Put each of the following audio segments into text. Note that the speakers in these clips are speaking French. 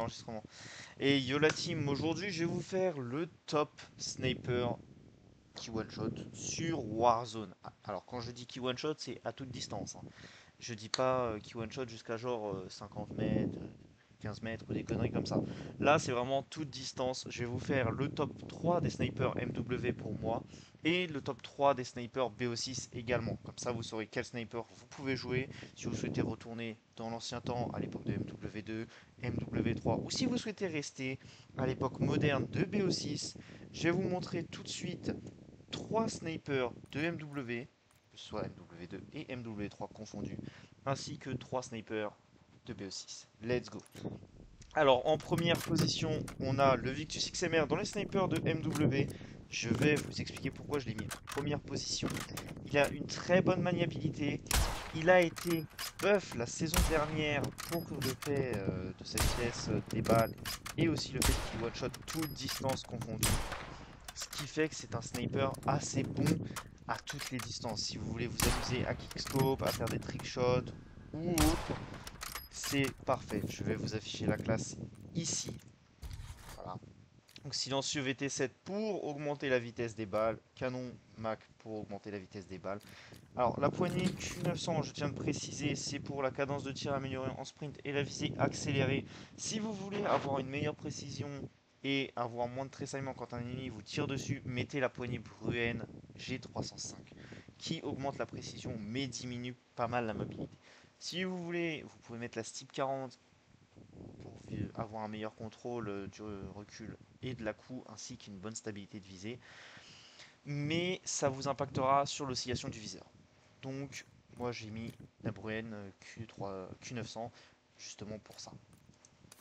l'enregistrement. Et yo la team, aujourd'hui je vais vous faire le top sniper qui one shot sur Warzone. Alors quand je dis qui one shot, c'est à toute distance, hein. Je dis pas qui one shot jusqu'à genre 50 mètres, 15 mètres ou des conneries comme ça. Là, c'est vraiment toute distance. Je vais vous faire le top 3 des snipers MW pour moi et le top 3 des snipers BO6 également. Comme ça, vous saurez quel sniper vous pouvez jouer si vous souhaitez retourner dans l'ancien temps à l'époque de MW2, MW3 ou si vous souhaitez rester à l'époque moderne de BO6. Je vais vous montrer tout de suite 3 snipers de MW, que ce soit MW2 et MW3 confondus, ainsi que 3 snipers de BO6. Let's go. Alors en première position, on a le Victus XMR dans les snipers de MW. Je vais vous expliquer pourquoi je l'ai mis en première position. Il a une très bonne maniabilité. Il a été buff la saison dernière pour le fait de sa vitesse des balles et aussi le fait qu'il one-shot toute distance confondue. Ce qui fait que c'est un sniper assez bon à toutes les distances. Si vous voulez vous amuser à kickscope, à faire des trickshots ou autre, c'est parfait. Je vais vous afficher la classe ici. Voilà. Donc silencieux VT7 pour augmenter la vitesse des balles, canon Mac pour augmenter la vitesse des balles. Alors la poignée Q900, je tiens de préciser, c'est pour la cadence de tir améliorée en sprint et la visée accélérée. Si vous voulez avoir une meilleure précision et avoir moins de tressaillement quand un ennemi vous tire dessus, mettez la poignée Bruen G305 qui augmente la précision mais diminue pas mal la mobilité. Si vous voulez, vous pouvez mettre la Steep 40 pour avoir un meilleur contrôle du recul et de la coup ainsi qu'une bonne stabilité de visée, mais ça vous impactera sur l'oscillation du viseur. Donc moi j'ai mis la Bruen Q3, Q900 justement pour ça.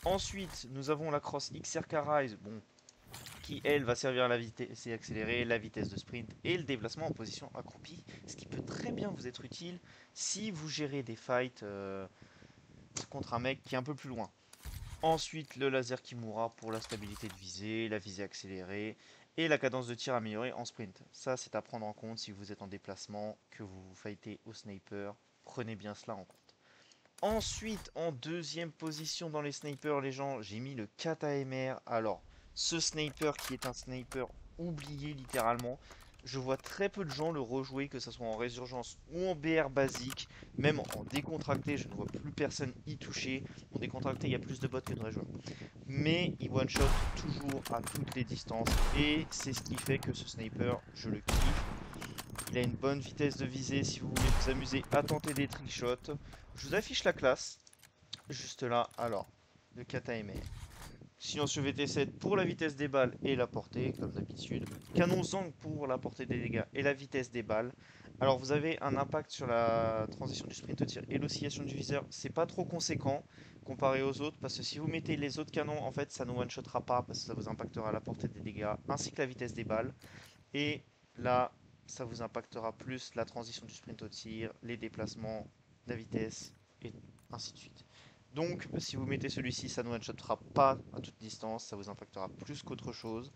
Ensuite nous avons la Cross XRK Rise, bon, qui elle va servir à la vitesse accélérée, la vitesse de sprint et le déplacement en position accroupie, ce qui peut très bien vous être utile si vous gérez des fights contre un mec qui est un peu plus loin. Ensuite, le laser Kimura pour la stabilité de visée, la visée accélérée et la cadence de tir améliorée en sprint. Ça, c'est à prendre en compte si vous êtes en déplacement, que vous fightez au sniper. Prenez bien cela en compte. Ensuite, en deuxième position dans les snipers, les gens, j'ai mis le KTMR. Alors, ce sniper qui est un sniper oublié littéralement. Je vois très peu de gens le rejouer, que ce soit en résurgence ou en BR basique, même en décontracté, je ne vois plus personne y toucher. En décontracté, il y a plus de bots que de vrais joueurs. Mais il one-shot toujours à toutes les distances, et c'est ce qui fait que ce sniper, je le kiffe. Il a une bonne vitesse de visée si vous voulez vous amuser à tenter des trickshots. Je vous affiche la classe, juste là. Alors, le KTMR. Silencieux VT7 pour la vitesse des balles et la portée, comme d'habitude. Canon Zang pour la portée des dégâts et la vitesse des balles. Alors vous avez un impact sur la transition du sprint au tir et l'oscillation du viseur. C'est pas trop conséquent comparé aux autres, parce que si vous mettez les autres canons, en fait ça ne one-shotera pas, parce que ça vous impactera la portée des dégâts ainsi que la vitesse des balles. Et là, ça vous impactera plus la transition du sprint au tir, les déplacements, la vitesse, et ainsi de suite. Donc, si vous mettez celui-ci, ça ne one-shotera pas à toute distance, ça vous impactera plus qu'autre chose.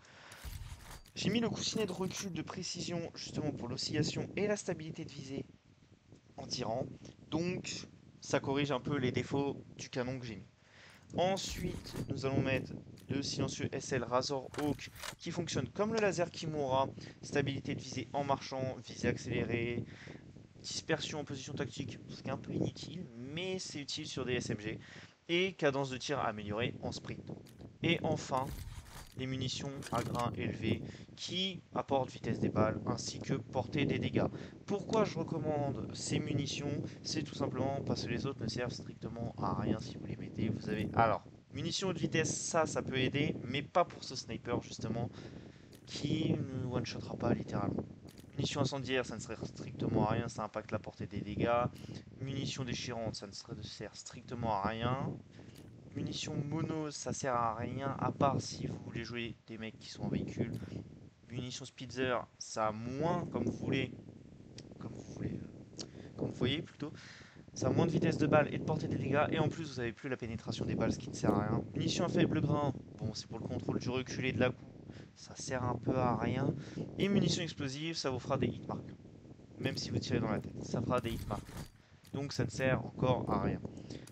J'ai mis le coussinet de recul de précision, justement pour l'oscillation et la stabilité de visée en tirant. Donc, ça corrige un peu les défauts du canon que j'ai mis. Ensuite, nous allons mettre le silencieux SL Razor Hawk qui fonctionne comme le laser Kimura. Stabilité de visée en marchant, visée accélérée, dispersion en position tactique, ce qui est un peu inutile, mais c'est utile sur des SMG. Et cadence de tir améliorée en sprint. Et enfin, les munitions à grain élevé qui apportent vitesse des balles ainsi que portée des dégâts. Pourquoi je recommande ces munitions? C'est tout simplement parce que les autres ne servent strictement à rien si vous les mettez. Vous avez alors munitions de vitesse, ça peut aider, mais pas pour ce sniper justement qui ne one-shotera pas littéralement. Munitions incendiaires, ça ne sert strictement à rien, ça impacte la portée des dégâts. Munitions déchirantes, ça ne sert strictement à rien. Munitions mono, ça sert à rien, à part si vous voulez jouer des mecs qui sont en véhicule. Munitions Spitzer, ça a moins, comme vous voulez, comme vous voyez plutôt. Ça a moins de vitesse de balle et de portée des dégâts, et en plus vous avez plus la pénétration des balles, ce qui ne sert à rien. Munitions à faible grain, bon c'est pour le contrôle du recul et de la coup, ça sert un peu à rien. Et munitions explosives, ça vous fera des hitmarks. Même si vous tirez dans la tête, ça fera des hitmarks. Donc ça ne sert encore à rien.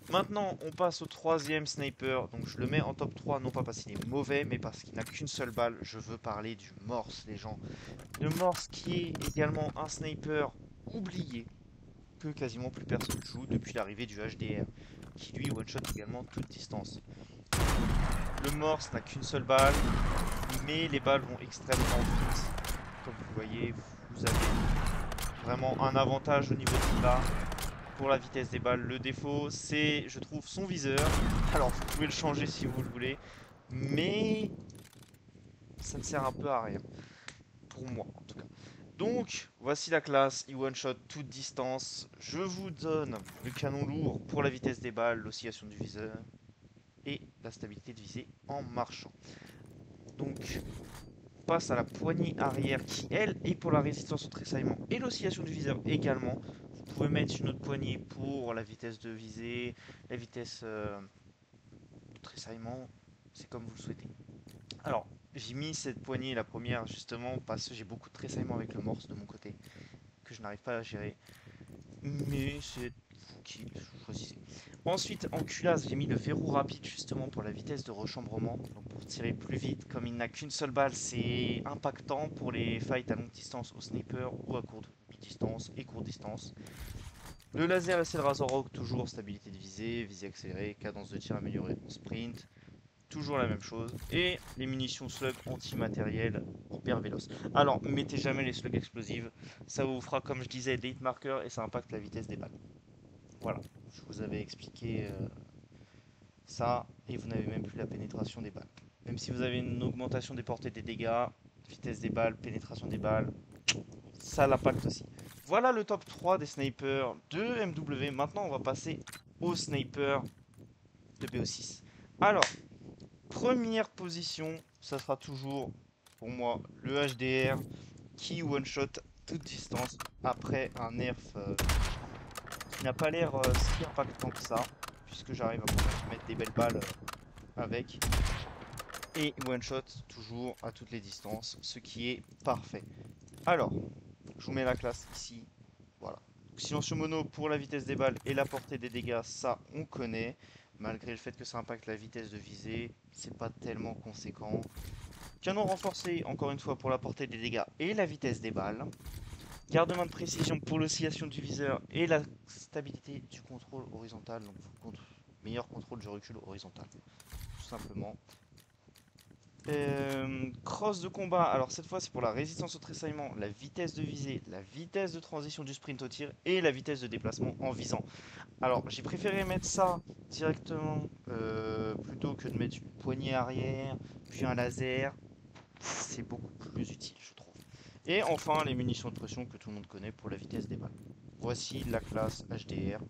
Maintenant, on passe au troisième sniper. Donc je le mets en top 3, non pas parce qu'il est mauvais, mais parce qu'il n'a qu'une seule balle. Je veux parler du Morse, les gens. Le Morse qui est également un sniper oublié, que quasiment plus personne joue depuis l'arrivée du HDR, qui lui one-shot également toute distance. Le Morse n'a qu'une seule balle, mais les balles vont extrêmement vite. Comme vous voyez, vous avez vraiment un avantage au niveau de là pour la vitesse des balles. Le défaut, c'est, je trouve, son viseur. Alors, vous pouvez le changer si vous le voulez, mais ça ne sert un peu à rien. Pour moi, en tout cas. Donc, voici la classe, il one-shot toute distance. Je vous donne le canon lourd pour la vitesse des balles, l'oscillation du viseur et la stabilité de visée en marchant. Donc, on passe à la poignée arrière qui, elle, est pour la résistance au tressaillement et l'oscillation du viseur également. Vous pouvez mettre une autre poignée pour la vitesse de visée, la vitesse de tressaillement, c'est comme vous le souhaitez. Alors, j'ai mis cette poignée, la première, justement, parce que j'ai beaucoup de tressaillement avec le morse de mon côté, que je n'arrive pas à gérer. Mais c'est vous qui choisissez. Ensuite, en culasse, j'ai mis le verrou rapide justement pour la vitesse de rechambrement, donc pour tirer plus vite. Comme il n'a qu'une seule balle, c'est impactant pour les fights à longue distance au sniper ou à courte distance et courte distance. Le laser et c'est le Razorrock, toujours stabilité de visée, visée accélérée, cadence de tir améliorée en sprint, toujours la même chose. Et les munitions slug anti-matériel hyper véloces. Alors, mettez jamais les slugs explosives, ça vous fera, comme je disais, des hit markers et ça impacte la vitesse des balles. Voilà, je vous avais expliqué ça et vous n'avez même plus la pénétration des balles. Même si vous avez une augmentation des portées des dégâts, vitesse des balles, pénétration des balles, ça l'impacte aussi. Voilà le top 3 des snipers de MW. Maintenant, on va passer au sniper de BO6. Alors, première position, ça sera toujours pour moi le HDR qui one-shot toute distance après un nerf qui n'a pas l'air si impactant que ça, puisque j'arrive à mettre des belles balles avec. Et one shot toujours à toutes les distances, ce qui est parfait. Alors, je vous mets la classe ici. Voilà. Silencieux mono pour la vitesse des balles et la portée des dégâts, ça on connaît. Malgré le fait que ça impacte la vitesse de visée, c'est pas tellement conséquent. Canon renforcé, encore une fois, pour la portée des dégâts et la vitesse des balles. Garde-main de précision pour l'oscillation du viseur et la stabilité du contrôle horizontal. Donc, meilleur contrôle du recul horizontal, tout simplement. Cross de combat, alors cette fois c'est pour la résistance au tressaillement, la vitesse de visée, la vitesse de transition du sprint au tir et la vitesse de déplacement en visant. Alors j'ai préféré mettre ça directement plutôt que de mettre une poignée arrière, puis un laser. C'est beaucoup plus utile je trouve. Et enfin les munitions de pression que tout le monde connaît pour la vitesse des balles. Voici la classe HDR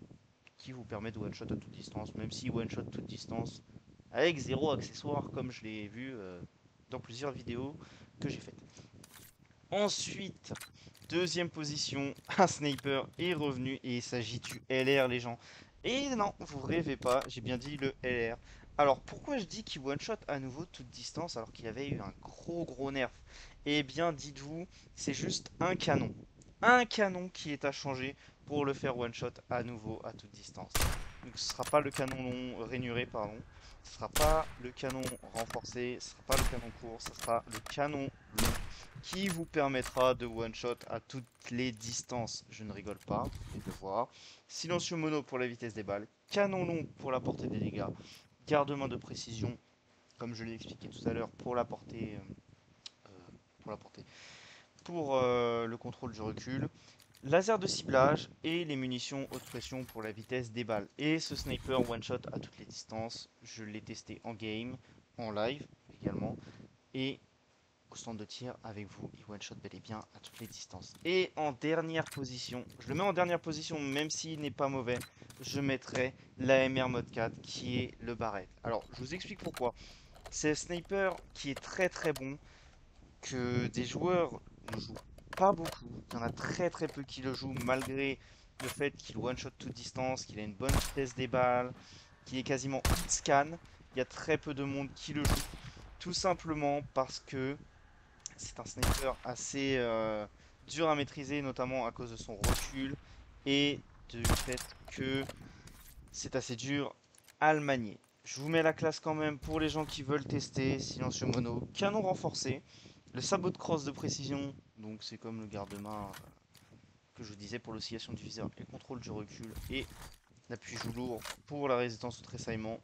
qui vous permet de one-shot à toute distance, même si one-shot toute distance avec zéro accessoire comme je l'ai vu dans plusieurs vidéos que j'ai faites. Ensuite, deuxième position, un sniper est revenu et il s'agit du LR les gens. Et non, vous rêvez pas, j'ai bien dit le LR. Alors pourquoi je dis qu'il one-shot à nouveau toute distance alors qu'il avait eu un gros nerf? Eh bien dites-vous, c'est juste un canon. Un canon qui est à changer pour le faire one-shot à nouveau à toute distance. Donc ce sera pas le canon long rainuré, pardon. Ce sera pas le canon renforcé, ce sera pas le canon court, ce sera le canon long qui vous permettra de one-shot à toutes les distances. Je ne rigole pas, vous pouvez le voir. Silencieux mono pour la vitesse des balles, canon long pour la portée des dégâts, garde-main de précision, comme je l'ai expliqué tout à l'heure, pour la portée, pour la portée, pour le contrôle du recul, laser de ciblage et les munitions haute pression pour la vitesse des balles. Et ce sniper one-shot à toutes les distances, je l'ai testé en game, en live également, et au stand de tir avec vous, il one shot bel et bien à toutes les distances. Et en dernière position, je le mets en dernière position même s'il n'est pas mauvais, je mettrai l'AMR Mode 4 qui est le barrette. Alors je vous explique pourquoi. C'est un sniper qui est très bon, que des joueurs ne jouent pas beaucoup. Il y en a très peu qui le jouent malgré le fait qu'il one shot toute distance, qu'il a une bonne vitesse des balles, qu'il est quasiment hit scan. Il y a très peu de monde qui le joue. Tout simplement parce que c'est un sniper assez dur à maîtriser, notamment à cause de son recul et du fait que c'est assez dur à le manier. Je vous mets la classe quand même pour les gens qui veulent tester. Silencieux mono, canon renforcé, le sabot de crosse de précision, donc c'est comme le garde-main que je vous disais pour l'oscillation du viseur et le contrôle du recul, et l'appui joue lourd pour la résistance au tressaillement,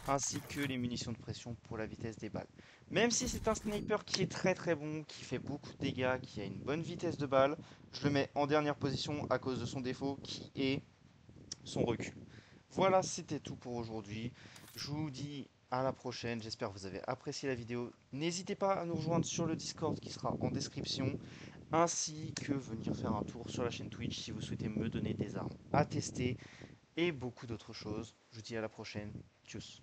ainsi que les munitions de pression pour la vitesse des balles. Même si c'est un sniper qui est très très bon, qui fait beaucoup de dégâts, qui a une bonne vitesse de balle, je le mets en dernière position à cause de son défaut qui est son recul. Voilà, c'était tout pour aujourd'hui. Je vous dis à la prochaine. J'espère que vous avez apprécié la vidéo. N'hésitez pas à nous rejoindre sur le Discord qui sera en description, ainsi que venir faire un tour sur la chaîne Twitch si vous souhaitez me donner des armes à tester et beaucoup d'autres choses. Je vous dis à la prochaine. Tchuss.